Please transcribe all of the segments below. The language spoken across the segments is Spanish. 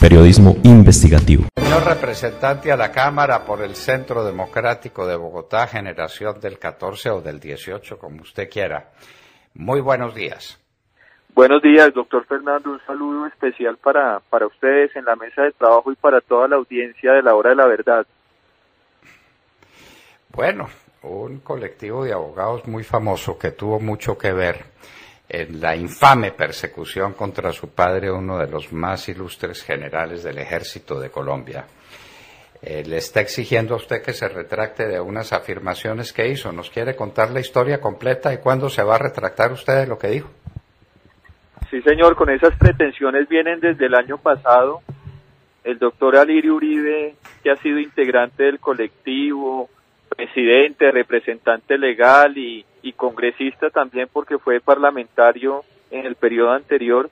Periodismo investigativo. Señor representante a la Cámara por el Centro Democrático de Bogotá, generación del 14 o del 18, como usted quiera. Muy buenos días. Buenos días, doctor Fernando. Un saludo especial para ustedes en la mesa de trabajo y para toda la audiencia de la Hora de la Verdad. Bueno, un colectivo de abogados muy famoso que tuvo mucho que ver en la infame persecución contra su padre, uno de los más ilustres generales del Ejército de Colombia. Le está exigiendo a usted que se retracte de unas afirmaciones que hizo. ¿Nos quiere contar la historia completa y cuándo se va a retractar usted de lo que dijo? Sí, señor, con esas pretensiones vienen desde el año pasado. El doctor Alirio Uribe, que ha sido integrante del colectivo, presidente, representante legal y congresista también porque fue parlamentario en el periodo anterior,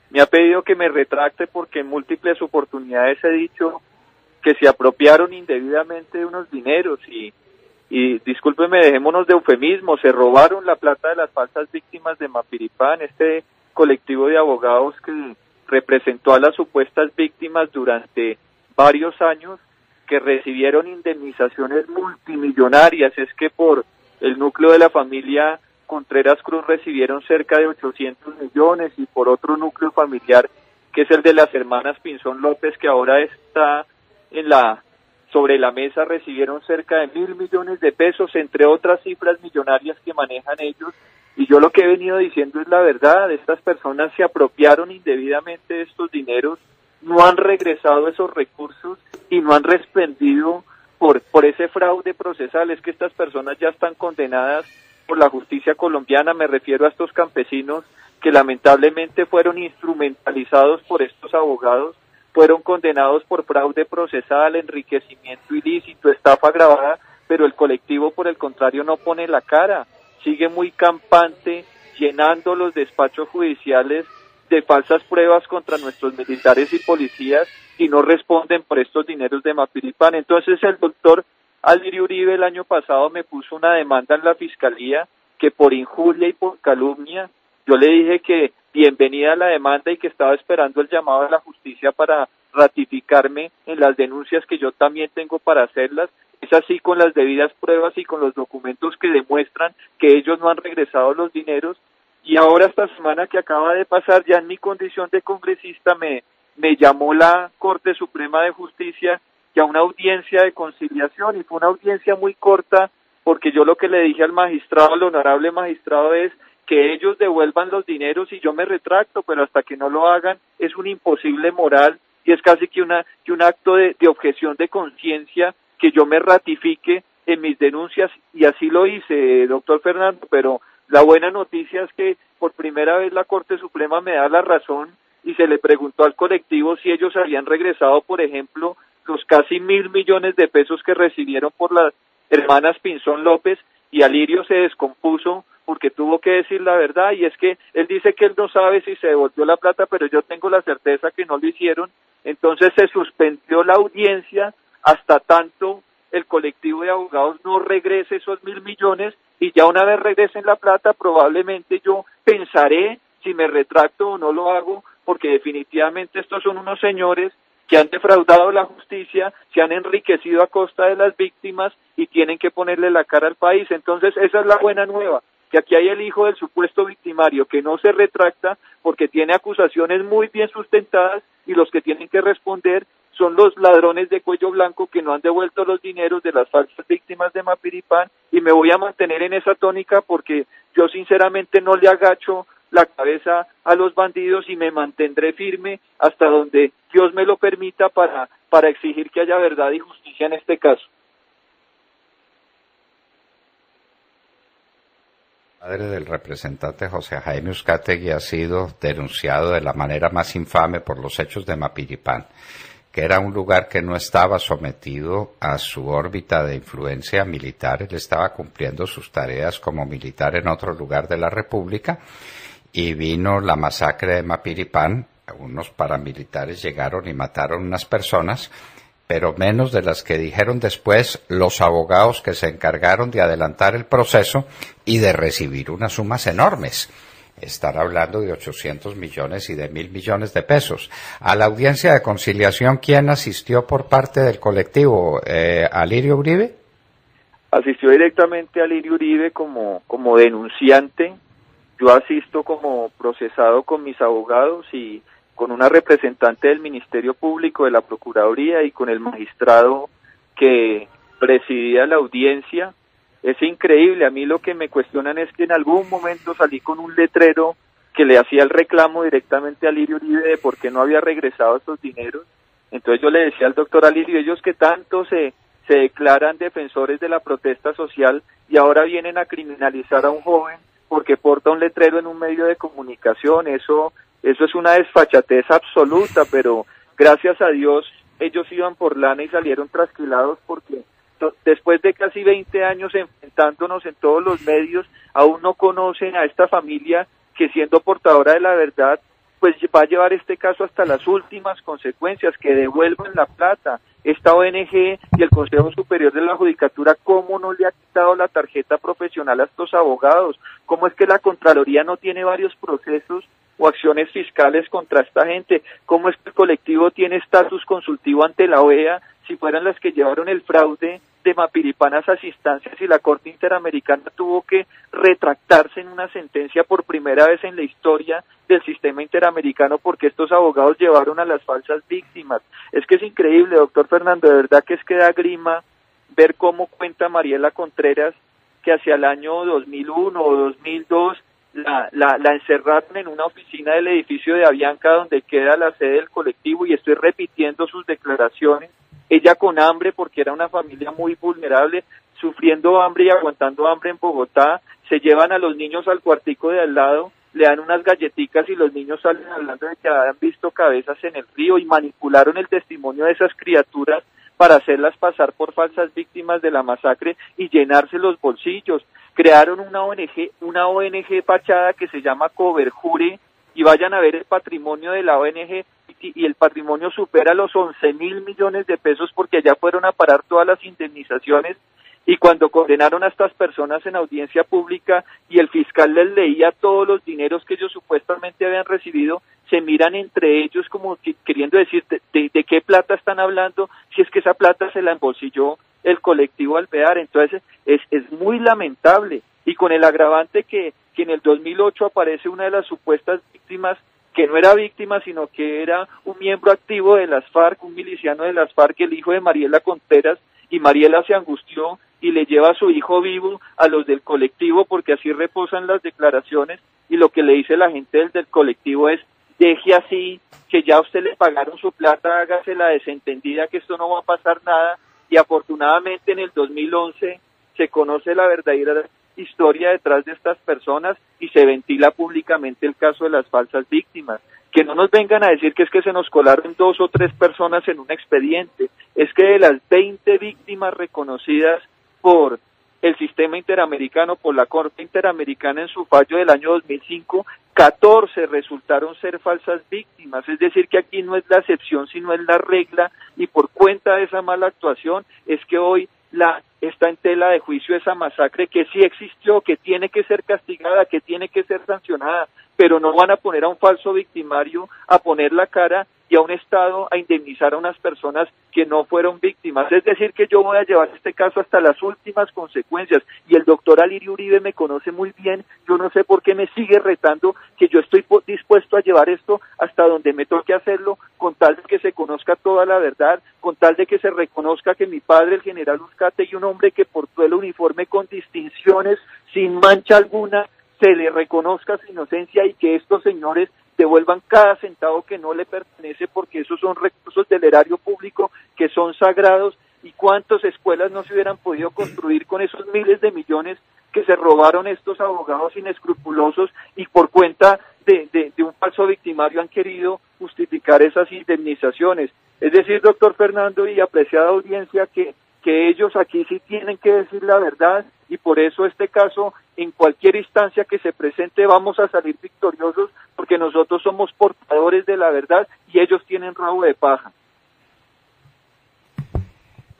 me ha pedido que me retracte porque en múltiples oportunidades he dicho que se apropiaron indebidamente de unos dineros y discúlpeme, dejémonos de eufemismos, se robaron la plata de las falsas víctimas de Mapiripán, este colectivo de abogados que representó a las supuestas víctimas durante varios años, que recibieron indemnizaciones multimillonarias. Es que por el núcleo de la familia Contreras Cruz recibieron cerca de 800 millones y por otro núcleo familiar, que es el de las hermanas Pinzón López, que ahora está sobre la mesa, recibieron cerca de 1.000 millones de pesos, entre otras cifras millonarias que manejan ellos. Y yo lo que he venido diciendo es la verdad, estas personas se apropiaron indebidamente de estos dineros, no han regresado esos recursos y no han respondido por ese fraude procesal. Es que estas personas ya están condenadas por la justicia colombiana. Me refiero a estos campesinos que lamentablemente fueron instrumentalizados por estos abogados, fueron condenados por fraude procesal, enriquecimiento ilícito, estafa agravada, pero el colectivo por el contrario no pone la cara, sigue muy campante, llenando los despachos judiciales de falsas pruebas contra nuestros militares y policías y no responden por estos dineros de Mapiripán. Entonces el doctor Alirio Uribe el año pasado me puso una demanda en la fiscalía que por injuria y por calumnia, yo le dije que bienvenida a la demanda y que estaba esperando el llamado de la justicia para ratificarme en las denuncias que yo también tengo para hacerlas. Es así con las debidas pruebas y con los documentos que demuestran que ellos no han regresado los dineros. Y ahora esta semana que acaba de pasar, ya en mi condición de congresista, me llamó la Corte Suprema de Justicia ya una audiencia de conciliación, y fue una audiencia muy corta porque yo lo que le dije al magistrado, al honorable magistrado, es que ellos devuelvan los dineros y yo me retracto, pero hasta que no lo hagan es un imposible moral y es casi que un acto de objeción de conciencia que yo me ratifique en mis denuncias, y así lo hice, doctor Fernando. Pero la buena noticia es que por primera vez la Corte Suprema me da la razón y se le preguntó al colectivo si ellos habían regresado, por ejemplo, los casi 1.000 millones de pesos que recibieron por las hermanas Pinzón López, y Alirio se descompuso porque tuvo que decir la verdad, y es que él dice que él no sabe si se devolvió la plata, pero yo tengo la certeza que no lo hicieron. Entonces se suspendió la audiencia hasta tanto el colectivo de abogados no regrese esos 1.000 millones, y ya una vez regresen la plata probablemente yo pensaré si me retracto o no lo hago, porque definitivamente estos son unos señores que han defraudado la justicia, se han enriquecido a costa de las víctimas y tienen que ponerle la cara al país. Entonces esa es la buena nueva, que aquí hay el hijo del supuesto victimario que no se retracta porque tiene acusaciones muy bien sustentadas, y los que tienen que responder son los ladrones de cuello blanco que no han devuelto los dineros de las falsas víctimas de Mapiripán, y me voy a mantener en esa tónica porque yo sinceramente no le agacho la cabeza a los bandidos y me mantendré firme hasta donde Dios me lo permita para exigir que haya verdad y justicia en este caso. El padre del representante José Jaime Uzcategui ha sido denunciado de la manera más infame por los hechos de Mapiripán, que era un lugar que no estaba sometido a su órbita de influencia militar. Él estaba cumpliendo sus tareas como militar en otro lugar de la República, y vino la masacre de Mapiripán. Unos paramilitares llegaron y mataron unas personas, pero menos de las que dijeron después los abogados que se encargaron de adelantar el proceso y de recibir unas sumas enormes. estar hablando de 800 millones y de 1.000 millones de pesos. A la audiencia de conciliación, ¿quién asistió por parte del colectivo? ¿Alirio Uribe? Asistió directamente Alirio Uribe como denunciante. Yo asisto como procesado con mis abogados y con una representante del Ministerio Público, de la Procuraduría y con el magistrado que presidía la audiencia. Es increíble, a mí lo que me cuestionan es que en algún momento salí con un letrero que le hacía el reclamo directamente a Alirio Uribe de por qué no había regresado estos dineros. Entonces yo le decía al doctor Alirio, ellos que tanto se declaran defensores de la protesta social y ahora vienen a criminalizar a un joven porque porta un letrero en un medio de comunicación, eso es una desfachatez absoluta, pero gracias a Dios ellos iban por lana y salieron trasquilados porque después de casi 20 años enfrentándonos en todos los medios, aún no conocen a esta familia que siendo portadora de la verdad, pues va a llevar este caso hasta las últimas consecuencias, que devuelvan la plata. Esta ONG y el Consejo Superior de la Judicatura, ¿cómo no le ha quitado la tarjeta profesional a estos abogados? ¿Cómo es que la Contraloría no tiene varios procesos o acciones fiscales contra esta gente? ¿Cómo es que el colectivo tiene estatus consultivo ante la OEA si fueran las que llevaron el fraude de Mapiripán a esas instancias y la Corte Interamericana tuvo que retractarse en una sentencia por primera vez en la historia del sistema interamericano porque estos abogados llevaron a las falsas víctimas? Es que es increíble, doctor Fernando, de verdad que es que da grima ver cómo cuenta Mariela Contreras que hacia el año 2001 o 2002 la encerraron en una oficina del edificio de Avianca donde queda la sede del colectivo, y estoy repitiendo sus declaraciones. Ella con hambre, porque era una familia muy vulnerable, sufriendo hambre y aguantando hambre en Bogotá, se llevan a los niños al cuartico de al lado, le dan unas galletitas y los niños salen hablando de que habían visto cabezas en el río y manipularon el testimonio de esas criaturas para hacerlas pasar por falsas víctimas de la masacre y llenarse los bolsillos. Crearon una ONG fachada que se llama Coberjure, y vayan a ver el patrimonio de la ONG, y el patrimonio supera los 11.000 millones de pesos porque allá fueron a parar todas las indemnizaciones. Y cuando condenaron a estas personas en audiencia pública y el fiscal les leía todos los dineros que ellos supuestamente habían recibido, se miran entre ellos como queriendo decir de qué plata están hablando, si es que esa plata se la embolsilló el colectivo Alvear. Entonces es muy lamentable, y con el agravante que en el 2008 aparece una de las supuestas víctimas, que no era víctima, sino que era un miembro activo de las FARC, un miliciano de las FARC, el hijo de Mariela Contreras, y Mariela se angustió y le lleva a su hijo vivo a los del colectivo, porque así reposan las declaraciones, y lo que le dice la gente del colectivo es: deje así, que ya a usted le pagaron su plata, hágase la desentendida, que esto no va a pasar nada. Y afortunadamente en el 2011 se conoce la verdadera historia detrás de estas personas y se ventila públicamente el caso de las falsas víctimas. Que no nos vengan a decir que es que se nos colaron 2 o 3 personas en un expediente. Es que de las 20 víctimas reconocidas por el sistema interamericano, por la Corte Interamericana en su fallo del año 2005, 14 resultaron ser falsas víctimas. Es decir, que aquí no es la excepción, sino es la regla, y por cuenta de esa mala actuación es que hoy está en tela de juicio esa masacre, que sí existió, que tiene que ser castigada, que tiene que ser sancionada, pero no van a poner a un falso victimario a poner la cara y a un Estado a indemnizar a unas personas que no fueron víctimas. Es decir, que yo voy a llevar este caso hasta las últimas consecuencias, y el doctor Alirio Uribe me conoce muy bien. Yo no sé por qué me sigue retando, que yo estoy dispuesto a llevar esto hasta donde me toque hacerlo, con tal de que se conozca toda la verdad, con tal de que se reconozca que mi padre, el general Uzcategui, un hombre que portó el uniforme con distinciones, sin mancha alguna, se le reconozca su inocencia, y que estos señores devuelvan cada centavo que no le pertenece, porque esos son recursos del erario público que son sagrados. Y cuántas escuelas no se hubieran podido construir con esos miles de millones que se robaron estos abogados inescrupulosos, y por cuenta de un falso victimario han querido justificar esas indemnizaciones. Es decir, doctor Fernando y apreciada audiencia, que ellos aquí sí tienen que decir la verdad, y por eso este caso, en cualquier instancia que se presente, vamos a salir victoriosos, porque nosotros somos portadores de la verdad y ellos tienen rabo de paja.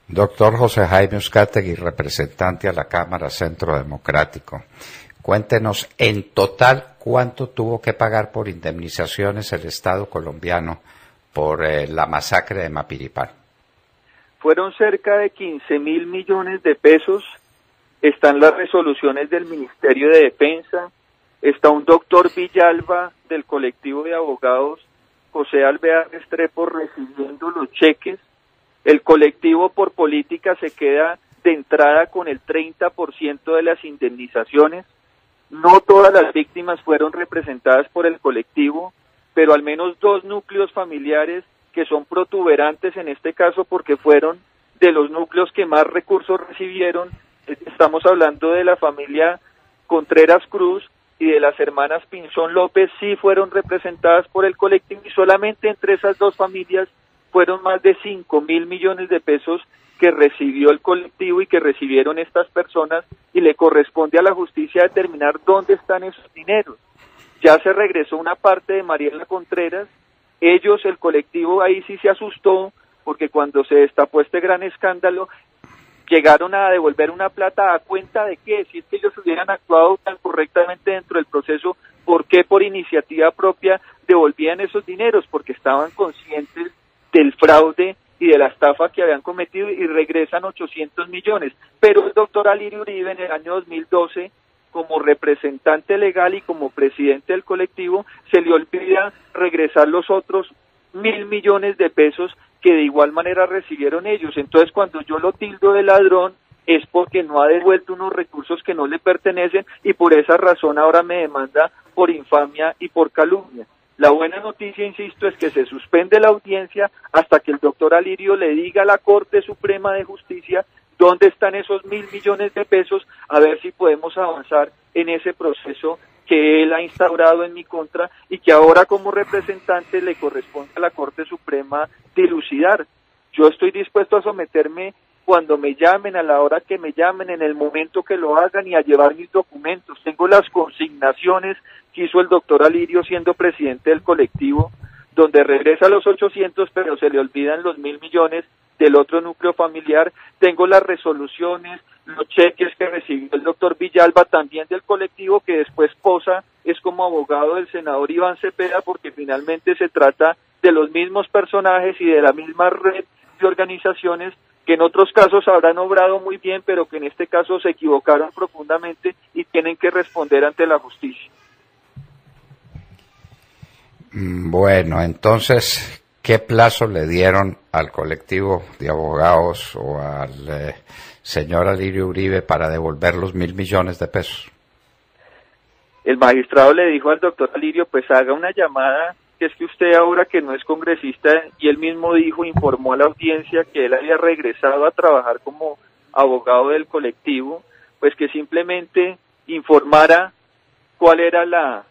Doctor José Jaime Uzcategui, representante a la Cámara Centro Democrático, Cuéntenos en total cuánto tuvo que pagar por indemnizaciones el Estado colombiano por la masacre de Mapiripán. Fueron cerca de 15.000 millones de pesos. Están las resoluciones del Ministerio de Defensa. Está un doctor Villalba del colectivo de abogados José Alvear Restrepo recibiendo los cheques. El colectivo por política se queda de entrada con el 30% de las indemnizaciones. No todas las víctimas fueron representadas por el colectivo, pero al menos 2 núcleos familiares que son protuberantes en este caso porque fueron de los núcleos que más recursos recibieron. Estamos hablando de la familia Contreras Cruz y de las hermanas Pinzón López, sí fueron representadas por el colectivo y solamente entre esas 2 familias fueron más de 5.000 millones de pesos que recibió el colectivo y que recibieron estas personas, y le corresponde a la justicia determinar dónde están esos dineros. Ya se regresó una parte de Mariela Contreras. Ellos, el colectivo, ahí sí se asustó, porque cuando se destapó este gran escándalo, llegaron a devolver una plata a cuenta de qué, si es que ellos hubieran actuado tan correctamente dentro del proceso, ¿por qué por iniciativa propia devolvían esos dineros? Porque estaban conscientes del fraude y de la estafa que habían cometido y regresan 800 millones. Pero el doctor Alirio Uribe en el año 2012, como representante legal y como presidente del colectivo, se le olvida regresar los otros 1.000 millones de pesos que de igual manera recibieron ellos. Entonces, cuando yo lo tildo de ladrón, es porque no ha devuelto unos recursos que no le pertenecen y por esa razón ahora me demanda por infamia y por calumnia. La buena noticia, insisto, es que se suspende la audiencia hasta que el doctor Alirio le diga a la Corte Suprema de Justicia dónde están esos 1.000 millones de pesos, a ver si podemos avanzar en ese proceso que él ha instaurado en mi contra y que ahora como representante le corresponde a la Corte Suprema dilucidar. Yo estoy dispuesto a someterme cuando me llamen, a la hora que me llamen, en el momento que lo hagan y a llevar mis documentos. Tengo las consignaciones que hizo el doctor Alirio siendo presidente del colectivo, donde regresa los 800, pero se le olvidan los 1.000 millones del otro núcleo familiar. Tengo las resoluciones, los cheques que recibió el doctor Villalba, también del colectivo, que después posa, es como abogado del senador Iván Cepeda, porque finalmente se trata de los mismos personajes y de la misma red de organizaciones que en otros casos habrán obrado muy bien, pero que en este caso se equivocaron profundamente y tienen que responder ante la justicia. Bueno, entonces, ¿qué plazo le dieron al colectivo de abogados o al señor Alirio Uribe para devolver los 1.000 millones de pesos? El magistrado le dijo al doctor Alirio, pues haga una llamada, que es que usted ahora que no es congresista, y él mismo dijo, informó a la audiencia que él había regresado a trabajar como abogado del colectivo, pues que simplemente informara cuál era la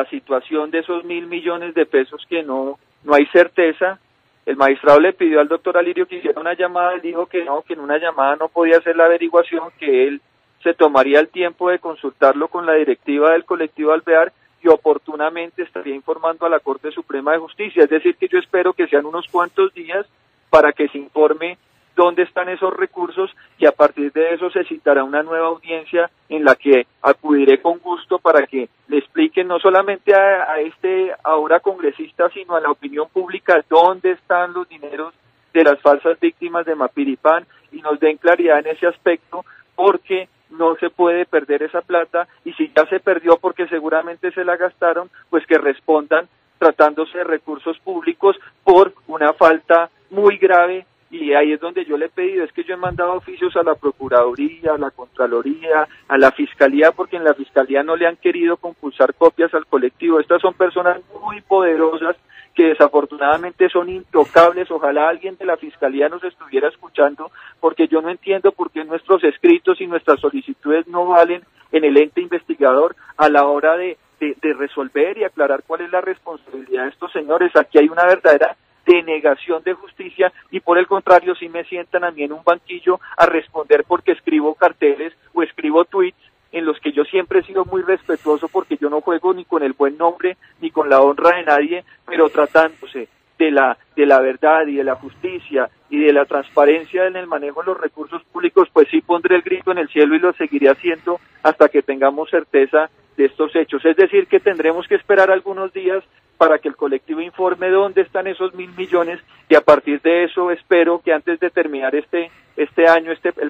situación de esos 1.000 millones de pesos que no hay certeza. El magistrado le pidió al doctor Alirio que hiciera una llamada, él dijo que no, que en una llamada no podía hacer la averiguación, que él se tomaría el tiempo de consultarlo con la directiva del colectivo Alvear y oportunamente estaría informando a la Corte Suprema de Justicia. Es decir, que yo espero que sean unos cuantos días para que se informe dónde están esos recursos y a partir de eso se citará una nueva audiencia en la que acudiré con gusto para que le expliquen no solamente a este ahora congresista, sino a la opinión pública dónde están los dineros de las falsas víctimas de Mapiripán y nos den claridad en ese aspecto, porque no se puede perder esa plata y si ya se perdió porque seguramente se la gastaron, pues que respondan tratándose de recursos públicos por una falta muy grave. Y ahí es donde yo le he pedido, es que yo he mandado oficios a la Procuraduría, a la Contraloría, a la Fiscalía, porque en la Fiscalía no le han querido compulsar copias al colectivo. Estas son personas muy poderosas que desafortunadamente son intocables. Ojalá alguien de la Fiscalía nos estuviera escuchando, porque yo no entiendo por qué nuestros escritos y nuestras solicitudes no valen en el ente investigador a la hora de resolver y aclarar cuál es la responsabilidad de estos señores. Aquí hay una verdadera denegación de justicia y por el contrario sí me sientan a mí en un banquillo a responder porque escribo carteles o escribo tweets en los que yo siempre he sido muy respetuoso porque yo no juego ni con el buen nombre ni con la honra de nadie, pero tratándose de de la verdad y de la justicia y de la transparencia en el manejo de los recursos públicos, pues sí pondré el grito en el cielo y lo seguiré haciendo hasta que tengamos certeza de estos hechos. Es decir, que tendremos que esperar algunos días para que el colectivo informe dónde están esos 1.000 millones, y a partir de eso espero que antes de terminar el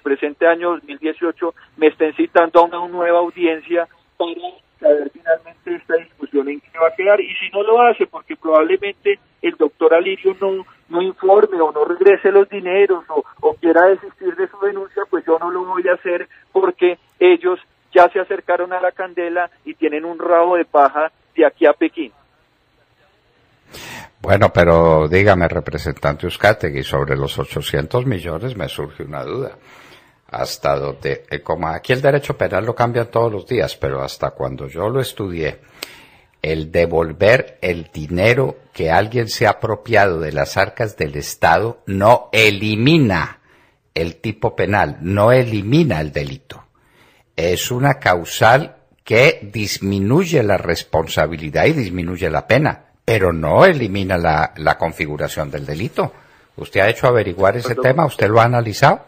presente año 2018, me estén citando a una nueva audiencia para saber finalmente esta discusión en qué va a quedar. Y si no lo hace, porque probablemente el doctor Alirio no informe o no regrese los dineros o quiera desistir de su denuncia, pues yo no lo voy a hacer, porque ellos ya se acercaron a la candela y tienen un rabo de paja de aquí a Pekín. Bueno, pero dígame, representante Uzcategui, sobre los 800 millones me surge una duda. Hasta donde, como aquí el derecho penal lo cambian todos los días, pero hasta cuando yo lo estudié, el devolver el dinero que alguien se ha apropiado de las arcas del Estado no elimina el tipo penal, no elimina el delito. Es una causal que disminuye la responsabilidad y disminuye la pena, pero no elimina la configuración del delito. ¿Usted ha hecho averiguar ese tema? ¿Usted lo ha analizado?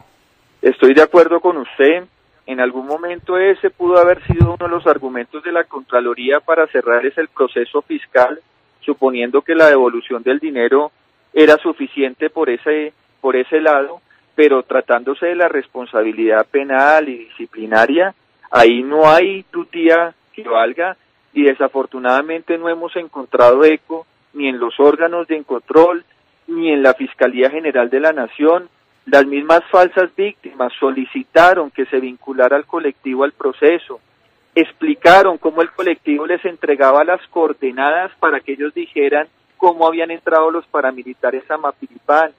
Estoy de acuerdo con usted. En algún momento ese pudo haber sido uno de los argumentos de la Contraloría para cerrar el proceso fiscal, suponiendo que la devolución del dinero era suficiente por ese lado, pero tratándose de la responsabilidad penal y disciplinaria, ahí no hay tutía que valga, y desafortunadamente no hemos encontrado eco ni en los órganos de control ni en la Fiscalía General de la Nación. Las mismas falsas víctimas solicitaron que se vinculara al colectivo al proceso, explicaron cómo el colectivo les entregaba las coordenadas para que ellos dijeran cómo habían entrado los paramilitares a Mapiripán,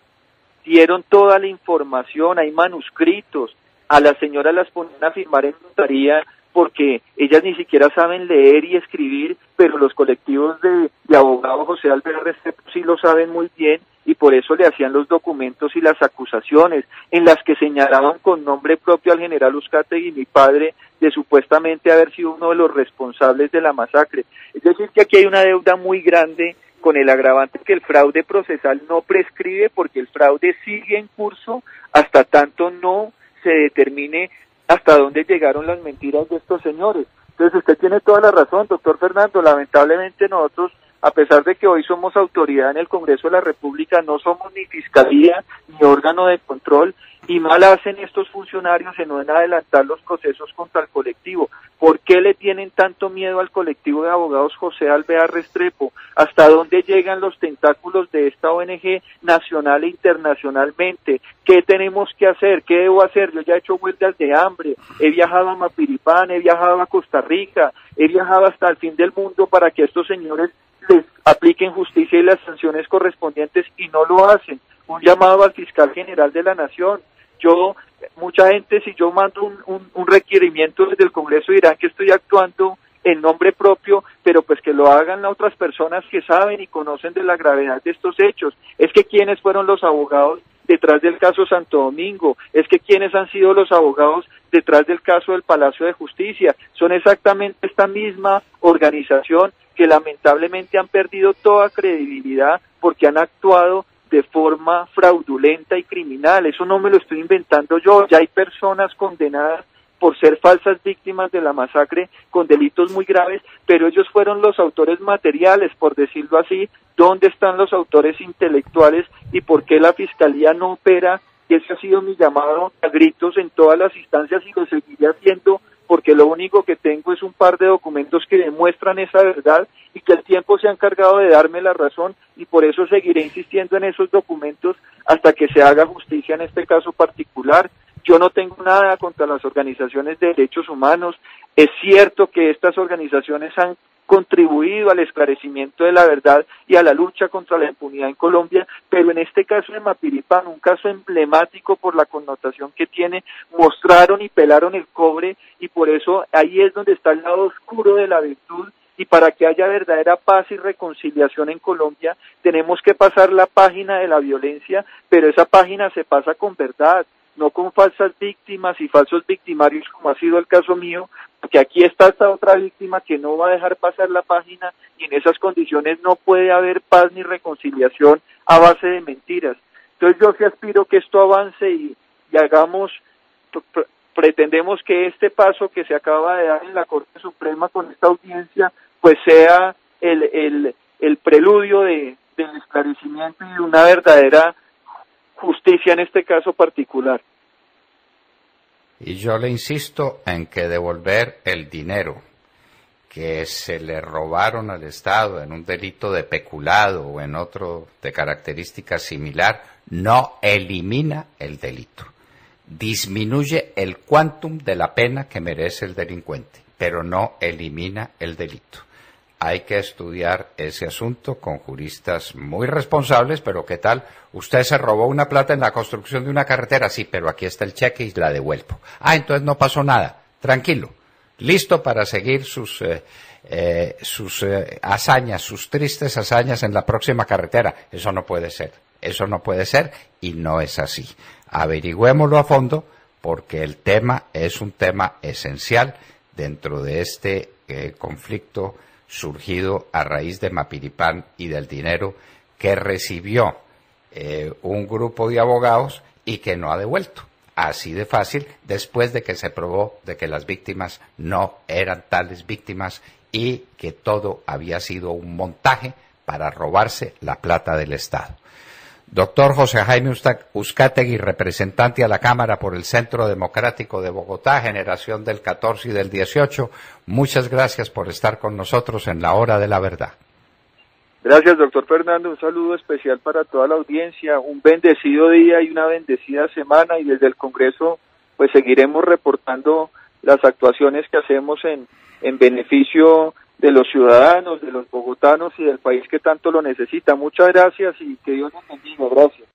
dieron toda la información, hay manuscritos, a las señoras las ponían a firmar en notaría porque ellas ni siquiera saben leer y escribir, pero los colectivos de abogados José Alvear Restrepo sí lo saben muy bien, y por eso le hacían los documentos y las acusaciones en las que señalaban con nombre propio al general Uzcategui, mi padre, de supuestamente haber sido uno de los responsables de la masacre. Es decir, que aquí hay una deuda muy grande, con el agravante que el fraude procesal no prescribe, porque el fraude sigue en curso hasta tanto no se determine hasta dónde llegaron las mentiras de estos señores. Entonces usted tiene toda la razón, doctor Fernando. Lamentablemente nosotros, a pesar de que hoy somos autoridad en el Congreso de la República, no somos ni fiscalía ni órgano de control, y mal hacen estos funcionarios en no adelantar los procesos contra el colectivo. ¿Por qué le tienen tanto miedo al colectivo de abogados José Alvear Restrepo? ¿Hasta dónde llegan los tentáculos de esta ONG nacional e internacionalmente? ¿Qué tenemos que hacer? ¿Qué debo hacer? Yo ya he hecho huelgas de hambre, he viajado a Mapiripán, he viajado a Costa Rica, he viajado hasta el fin del mundo para que estos señores les apliquen justicia y las sanciones correspondientes, y no lo hacen. Un llamado al fiscal general de la Nación. Mucha gente, si yo mando un requerimiento desde el Congreso, dirán que estoy actuando en nombre propio, pero pues que lo hagan otras personas que saben y conocen de la gravedad de estos hechos. Es que quiénes fueron los abogados detrás del caso Santo Domingo, es que quiénes han sido los abogados detrás del caso del Palacio de Justicia, son exactamente esta misma organización que lamentablemente han perdido toda credibilidad porque han actuado de forma fraudulenta y criminal. Eso no me lo estoy inventando yo, ya hay personas condenadas por ser falsas víctimas de la masacre con delitos muy graves, pero ellos fueron los autores materiales, por decirlo así. ¿Dónde están los autores intelectuales y por qué la Fiscalía no opera? Ese ha sido mi llamado a gritos en todas las instancias, y lo seguiré haciendo, porque lo único que tengo es un par de documentos que demuestran esa verdad, y que el tiempo se ha encargado de darme la razón, y por eso seguiré insistiendo en esos documentos hasta que se haga justicia en este caso particular. Yo no tengo nada contra las organizaciones de derechos humanos. Es cierto que estas organizaciones han contribuido al esclarecimiento de la verdad y a la lucha contra la impunidad en Colombia, pero en este caso de Mapiripán, un caso emblemático por la connotación que tiene, mostraron y pelaron el cobre, y por eso ahí es donde está el lado oscuro de la virtud. Y para que haya verdadera paz y reconciliación en Colombia, tenemos que pasar la página de la violencia, pero esa página se pasa con verdad. no con falsas víctimas y falsos victimarios como ha sido el caso mío, porque aquí está esta otra víctima que no va a dejar pasar la página y en esas condiciones no puede haber paz ni reconciliación a base de mentiras. Entonces yo sí aspiro que esto avance y hagamos, pretendemos que este paso que se acaba de dar en la Corte Suprema con esta audiencia, pues sea el preludio del esclarecimiento y de una verdadera justicia en este caso particular. Y yo le insisto en que devolver el dinero que se le robaron al Estado en un delito de peculado o en otro de característica similar no elimina el delito. Disminuye el quantum de la pena que merece el delincuente, pero no elimina el delito. Hay que estudiar ese asunto con juristas muy responsables, pero ¿qué tal? Usted se robó una plata en la construcción de una carretera, sí, pero aquí está el cheque y la devuelvo. Ah, entonces no pasó nada, tranquilo, listo para seguir sus hazañas, sus tristes hazañas en la próxima carretera. Eso no puede ser y no es así. Averigüémoslo a fondo porque el tema es un tema esencial dentro de este conflicto surgido a raíz de Mapiripán y del dinero que recibió un grupo de abogados y que no ha devuelto. Así de fácil, después de que se probó de que las víctimas no eran tales víctimas y que todo había sido un montaje para robarse la plata del Estado. Doctor José Jaime Uzcategui, representante a la Cámara por el Centro Democrático de Bogotá, generación del 14 y del 18, muchas gracias por estar con nosotros en la Hora de la Verdad. Gracias, doctor Fernando, un saludo especial para toda la audiencia, un bendecido día y una bendecida semana, y desde el Congreso pues seguiremos reportando las actuaciones que hacemos en beneficio de los ciudadanos, de los bogotanos y del país que tanto lo necesita. Muchas gracias y que Dios nos bendiga. Gracias.